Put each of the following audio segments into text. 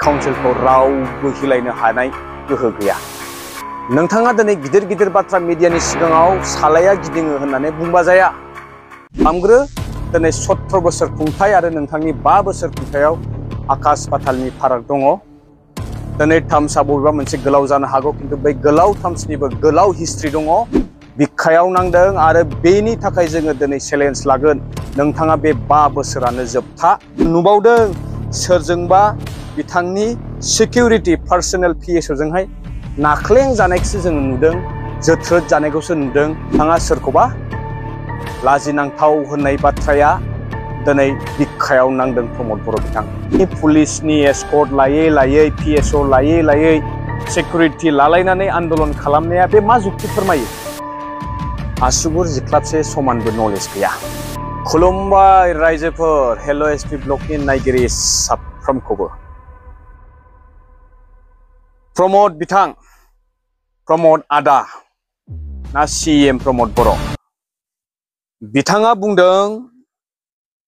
काउन्सिलखौ रावबो हिलायनो हानाय गोहो गैया। नोंथाङा दिनै गिदिर गिदिर बाथ्रा मिडियानि सिगाङाव सालाया गिदिङो होननानै बुंबा जाया। खालामग्रो दिनै 17 बोसोर खुंथाय आरो नोंथांनि 5 बोसोर खुंथायाव आकाश पातालनि फाराग दङ। दिनै टार्म्सआ बबेबा मोनसे गोलाव जानो हागौ, खिन्थु बै गोलाव टार्म्सनिबो गोलाव हिस्ट्रि दङ। बिखायाव नांदों आरो बेनि थाखाय जोङो दिनै चेलेन्ज लागोन। नोंथाङा बे 5 बोसोरानो जोबथा। नुबावदों सोरजोंबा बिथांनि सिकिउरिटि पार्सनेल PSOजोंहाय नाख्लें जानायखौसो जोङो नुदों, जोथ्रोद जानायखौसो नुदों। नोंथाङा सोरखौबा लाजिनांथाव होननाय बाथ्राया दिनै बिखायाव नांदों प्रमद बर' बिथां। पुलिसनि एस्कर्ट लायै लायै, PSO लायै लायै, सिकिउरिटि लालायनानै आन्दलन खालामनाया बे मा जुक्ति फोरमायो? आसुगुर जिख्लाबसे समानबो नलेज गैया। खुलुमबाय रायजोफोर, हेल' SP ब्लगनि नायगिरि साफ्रोमखौबो। प्रमद बिथां, प्रमद आदा ना CM प्रमद बर'? बिथाङा बुंदों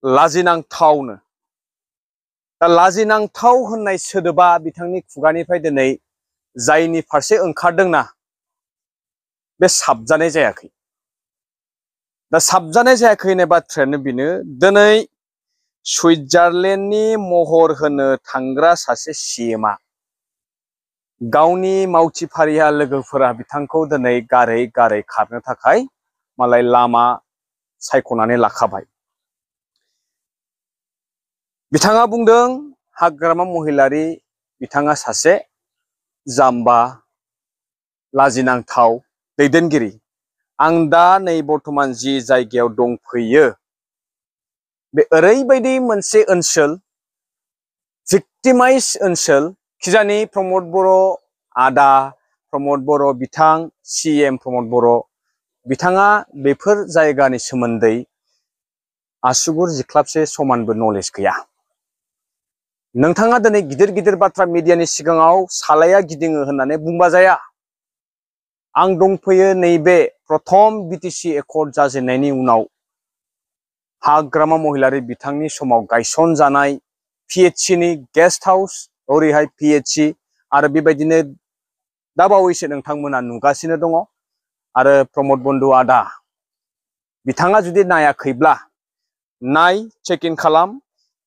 लाजिनांथावनो। दा लाजिनांथाव होननाय सोदोबा बिथांनि खुगानिफ्राय दिनै जायनि फारसे ओंखारदोंना, बे साबजानाय जायाखै। दा साबजानाय जायाखै होननाय बाथ्रायानो बेनो, दिनै सुइजारलेण्डनि महर होनो थांग्रा सासे CMआ गावनि मावथि फारिया लोगोफोरा बिथांखौ दिनै गारै गारै खारनो थाखाय मालाय लामा सायख'नानै लाखाबाय। बिथाङा बुंदों हाग्रामा महिलारि बिथाङा सासे जाम्बा लाजिनांथाव दैदेनगिरि। आं दा नै बर्थमान जि जायगायाव दंफैयो, बे ओरैबायदि मोनसे ओनसोल, भिक्टिमाइज ओनसोल, खिजानि प्रमद बर' आदा, प्रमद बर' बिथां, CM प्रमद बर' बिथाङा बेफोर जायगानि सोमोन्दै आसुगुर जिख्लाबसे समानबो नलेज गैया। नोंथाङा दिनै गिदिर गिदिर बाथ्रा मिडियानि सिगाङाव सालाया गिदिङो होननानै बुंबा जाया। आं दंफैयो नैबे प्रथम BTC एकर्ड जाजेननायनि उनाव हाग्रामा महिलारि बिथांनि समाव गायसनजानाय PHCनि गेस्ट हाउस, ओरैहाय PHC आरो बेबायदिनो दा बावैसो नोंथांमोना नुगासिनो दङ। आरो प्रमद बन्धु आदा बिथाङा जुदि नायाखैब्ला नाय, चेक इन खालाम।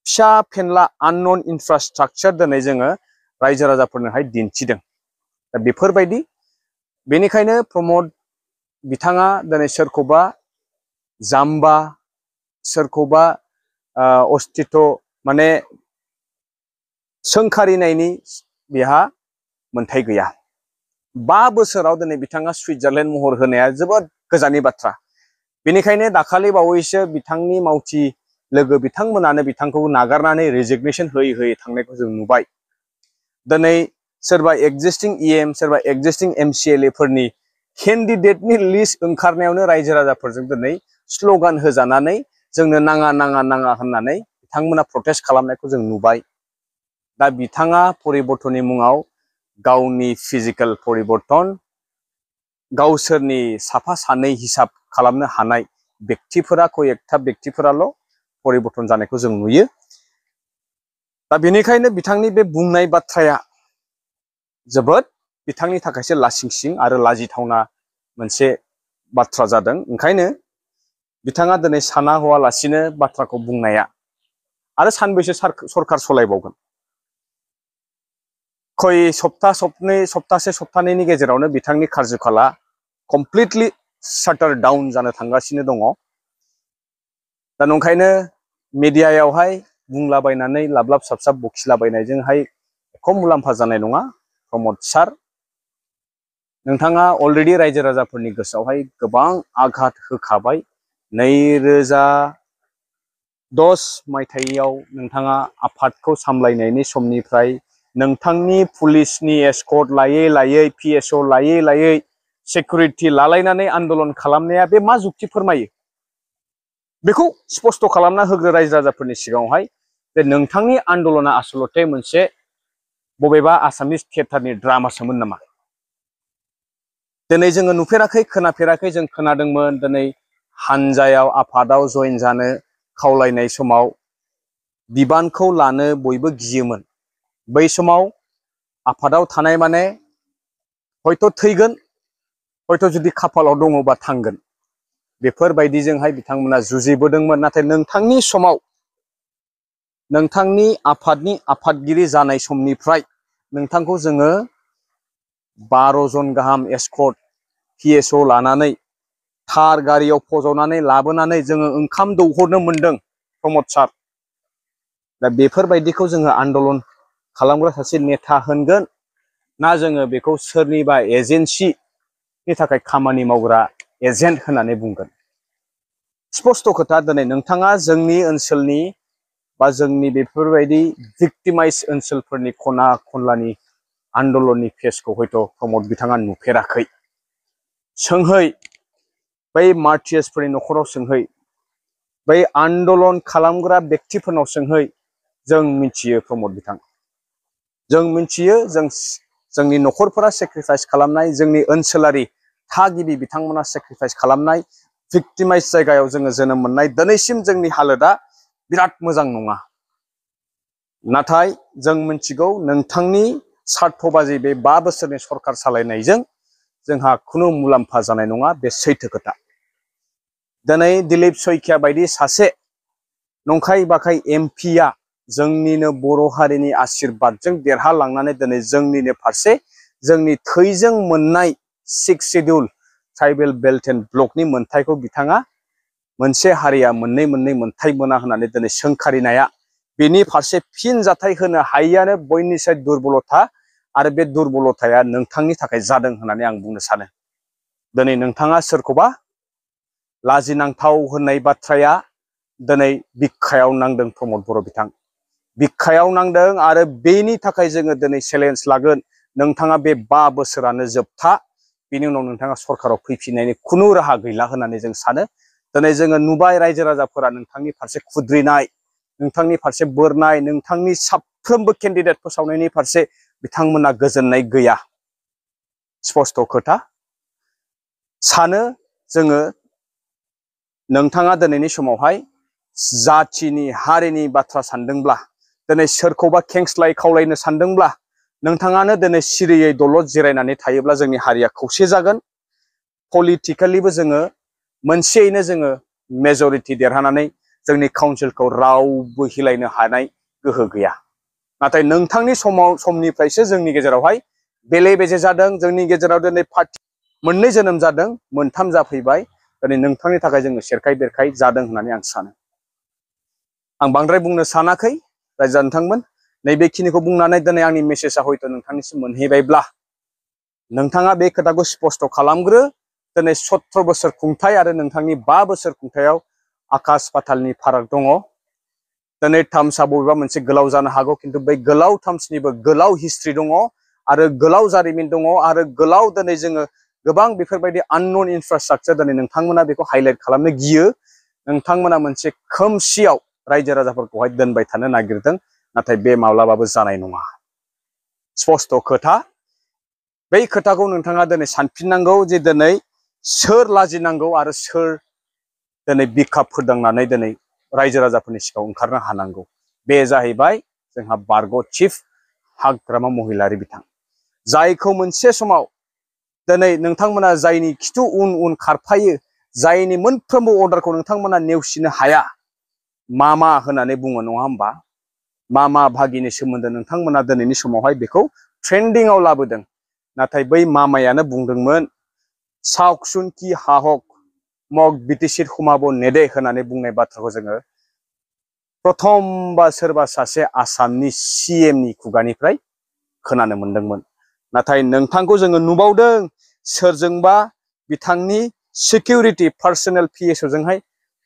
फिसा फेनला आननन इनफ्रास्ट्राक्चार दिनै जोङो रायजो राजाफोरनोहाय दिन्थिदों। दा बेफोरबायदि, बेनिखायनो प्रमद बिथाङा दिनै सोरखौबा जाम्बा, सोरखौबा अस्तित्व माने सोंखारिनायनि बेहा मोन्थाय गैया। 5 बोसोराव दिनै बिथाङा सुइजारलेण्ड महर होनाया जोबोद गोजाननि बाथ्रा। बेनिखायनो दाखालि बावैसो बिथांनि मावथि लोगो बिथांमोनानो बिथांखौ नागारनानै रेजिगनेसन होयै होयै थांनायखौ जों नुबाय। दिनै सोरबा एक्जिस्टिं EM, सोरबा एक्जिस्टिं MCLA फोरनि केन्डिडेटनि लिस्ट ओंखारनायावनो रायजो राजाफोरजों दिनै स्ल'गान होजानानै जोंनो नाङा नाङा नाङा होननानै बिथांमोना प्रटेस्ट खालामनायखौ जों नुबाय। दा बिथाङा परिबर्तननि मुङाव गावनि फिजिकेल परिबर्तन, गावसोरनि साफा सानै हिसाब खालामनो हानाय बेक्तिफोरा, कयेकथा बेक्तिफोराल' परिबर्तन जानायखौ जों नुयो। दा बेनिखायनो बिथांनि बे बुंनाय बाथ्राया जोबोद बिथांनि थाखायसो लासिंसिं आरो लाजिथावना मोनसे बाथ्रा जादों। ओंखायनो बिथाङा दिनै साना हवालासिनो बाथ्राखौ बुंनाया, आरो सानबैसो सरखार सलायबावगोन? खय सप्तासे सप्तानैनि गेजेरावनो बिथांनि कार्जकाला कमप्लिटलि शाटार डाउन जानो थांगासिनो दङ। दा नंखायनो मिडियायावहाय बुंलाबायनानै लाबलाब साबसाब बखिलाबायनायजोंहाय एख' मुलाम्फा जानाय नङा। प्रमद सार, नोंथाङा अलरेडि रायजो राजाफोरनि गोसोआवहाय गोबां आघात होखाबाय। 2010 मायथाइयाव नोंथाङा आफादखौ सामलायनायनि समनिफ्राय नोंथांनि पुलिसनि एस्कर्ट लायै लायै, PSO लायै लायै, सिकिउरिटि लालायनानै आन्दलन खालामनाया बे मा जुक्ति फोरमायो? बेखौ स्पष्ट खालामना होग्रो रायजो राजाफोरनि सिगाङावहाय, जे नोंथांनि आन्दलना आसलते मोनसे बबेबा आसामिस थियेटारनि ड्रामासोमोन नामा? दिनै जोङो नुफेराखै, खोनाफेराखै, जों खोनादोंमोन दिनै हानजायाव, आफादाव जयेन जानो खावलायनाय समाव बिबानखौ लानो बयबो गियोमोन। बै समाव आफादाव थानाय माने हयथ' थैगोन, हयथ' जुदि खाफालाव दङबा थांगोन, बेफोरबायदिजोंहाय बिथांमोना जुजिबोदोंमोन। नाथाय नोंथांनि समाव, नोंथांनि आफादनि आफादगिरि जानाय समनिफ्राय नोंथांखौ जोङो 12 जन गाहाम एस्कर्ट PSO लानानै थार गारियाव फज'नानै लाबोनानै जोङो ओंखाम दौहरनो मोनदों प्रमद सार। दा बेफोरबायदिखौ जोङो आन्दलन खालामग्रा सासे नेता होनगोन ना जोङो बेखौ सोरनिबा एजेन्सिनि थाखाय खामानि मावग्रा एजेन्ट होननानै बुंगोन? स्पष्ट खोथा, दिनै नोंथाङा जोंनि ओनसोलनि बा जोंनि बेफोरबायदि भिक्टिमाइज ओनसोलफोरनि खना खनलानि आन्दलननि फेसखौ हयथ' प्रमद बिथाङा नुफेराखै। सोंहै बै मार्टियार्सफोरनि न'खराव सोंहै, बै आन्दलन खालामग्रा व्यक्तिफोरनाव सोंहै, जों मिथियो प्रमद बिथां। जों मिथियो जोंनि न'खरफोरा सेक्रिफाइस खालामनाय, जोंनि ओनसोलारि थागिबि बिथांमोना सेक्रिफाइस खालामनाय, भिक्टिमाइज जायगायाव जोङो जोनोम मोननाय, दिनैसिम जोंनि हालोदा बिराद मोजां नङा। नाथाय जों मिथिगौ नोंथांनि स्वार्थबाजी बे 5 बोसोरनि सरकार सालायनायजों जोंहा खुनु मुलाम्फा जानाय नङा, बे सैथो खोथा। दिनै दिलीप शइकिया बायदि सासे नंखाय बाखाय MP जोंनिनो बर' हारिनि आशीर्बादजों देरहालांनानै दिनै जोंनिनो फारसे जोंनि थैजों मोननाय 6 शेड्युल ट्राइबेल बेल्ट एन्ड ब्लकनि मोनथायखौ बिथाङा मोनसे हारिया मोननै मोनथाय मोना होननानै दिनै सोंखारिनाया, बेनि फारसे फिन जाथाय होनो हायैआनो बयनिसाय दुर्बलता, आरो बे दुर्बलताया नोंथांनि थाखाय जादों होननानै आं बुंनो सानो। दिनै नोंथाङा सोरखौबा लाजिनांथाव होननाय बाथ्राया दिनै बिखायाव नांदों प्रमद बर' बिथां, बिखायाव नांदों। आरो बेनि थाखाय जोङो दिनै चेलेन्ज लागोन, नोंथाङा बे 5 बोसोरानो जोबथा, बेनि उनाव नोंथाङा सरकाराव फैफिननायनि खुनु राहा गैला होननानै जों सानो। दिनै जोङो नुबाय रायजो राजाफोरा नोंथांनि फारसे खुद्रिनाय, नोंथांनि फारसे बोरनाय, नोंथांनि साफ्रोमबो केन्डिडेट फोसावनायनि फारसे बिथांमोना गोजोननाय गैया। स्पष्ट खोथा। सानो जोङो नोंथाङा दिनैनि समावहाय जाथिनि हारिनि बाथ्रा सानदोंब्ला, दिनै सोरखौबा खेंस्लाय खावलायनो सानदोंब्ला, नोंथाङानो दिनै सिरियै दलद जिरायनानै थायोब्ला जोंनि हारिया खौसे जागोन। पलिटिकेलिबो जोङो मोनसेयैनो जोङो मेजरिटि देरहानानै जोंनि काउन्सिलखौ रावबो हिलायनो हानाय गोहो गैया। नाथाय नोंथांनि समनिफ्रायसो जोंनि गेजेरावहाय बेले बेजे जादों। जोंनि गेजेराव दिनै पार्टि मोननै जोनोम जादों, मोनथाम जाफैबाय। दिनै नोंथांनि थाखाय जोङो सेरखाय बेरखाय जादों होननानै आं सानो। आं बांद्राय बुंनो सानाखै रायजो नोंथांमोन। नैबेखिनिखौ बुंनानै दिनै आंनि मेसेजआ हयथ' नोंथांनिसिम मोनहैबायब्ला नोंथाङा बे खोथाखौ स्पष्ट खालामग्रो। दिनै 17 बोसोर खुंथाय आरो नोंथांनि 5 बोसोर खुंथायाव आकाश पातालनि फाराग दङ। दिनै टार्म्सआ बबेबा मोनसे गोलाव जानो हागौ, खिन्थु बै गोलाव टार्म्सनिबो गोलाव हिस्ट्रि दङ आरो गोलाव जारिमिन दङ आरो गोलाव दिनै जोङो गोबां बेफोरबायदि आननन इनफ्रास्ट्राक्चार दिनै नोंथांमोना बेखौ हाइलाइट खालामनो गियो। नोंथांमोना मोनसे खोमसियाव रायजो राजाफोरखौहाय दोनबाय थानो नागिरदों, नाथाय बे माब्लाबाबो जानाय नङा। स्पष्ट खोथा। बै खोथाखौ नोंथाङा दिनै सानफिननांगौ जे दिनै सोर लाजिनांगौ आरो सोर दिनै बिखा फोरदांनानै दिनै रायजो राजाफोरनि सिगाङाव ओंखारनो हानांगौ। बे जाहैबाय जोंहा बारग' चिफ हाग्रामा महिलारि बिथां, जायखौ मोनसे समाव दिनै नोंथांमोना जायनि खिथु उन उन खारफायो, जायनि मोनफ्रोमबो अर्डारखौ नोंथांमोना नेवसिनो हाया, मामा होननानै बुङो नङा होमबा? मामा भागिनि सोमोन्दो नोंथांमोना दिनैनि समावहाय बेखौ ट्रेन्डिंआव लाबोदों। नाथाय बै मामायानो बुंदोंमोन साउकसुन कि हाहक मग बिटिसिर हुमाबो नेदे होननानै बुंनाय बाथ्राखौ जोङो प्रथमबा सोरबा सासे आसामनि CMनि खुगानिफ्राय खोनानो मोनदोंमोन। नाथाय नोंथांखौ जोङो नुबावदों सोरजोंबा बिथांनि सिकिउरिटि पार्सनेल PSOजोंहाय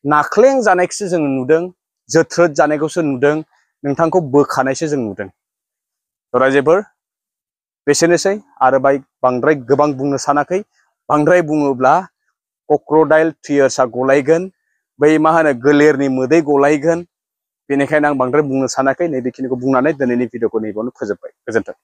नाख्लें जानायखौसो जोङो नुदों, जोथ्रोद जानायखौसो नुदों, नोंथांखौ बोखानायसो जों नुदों। रायजोफोर बेसेनोसै, आरो बांद्राय गोबां बुंनो सानाखै। बांद्राय बुङोब्ला कक्रडाइल टियार्सआ गलायगोन, बै मा होनो गोलेरनि मोदै गलायगोन। बेनिखायनो आं बांद्राय बुंनो सानाखै। नैबेखिनिखौ बुंनानै दिनैनि भिडिअखौ नैबावनो फोजोबबाय। गोजोन्थों।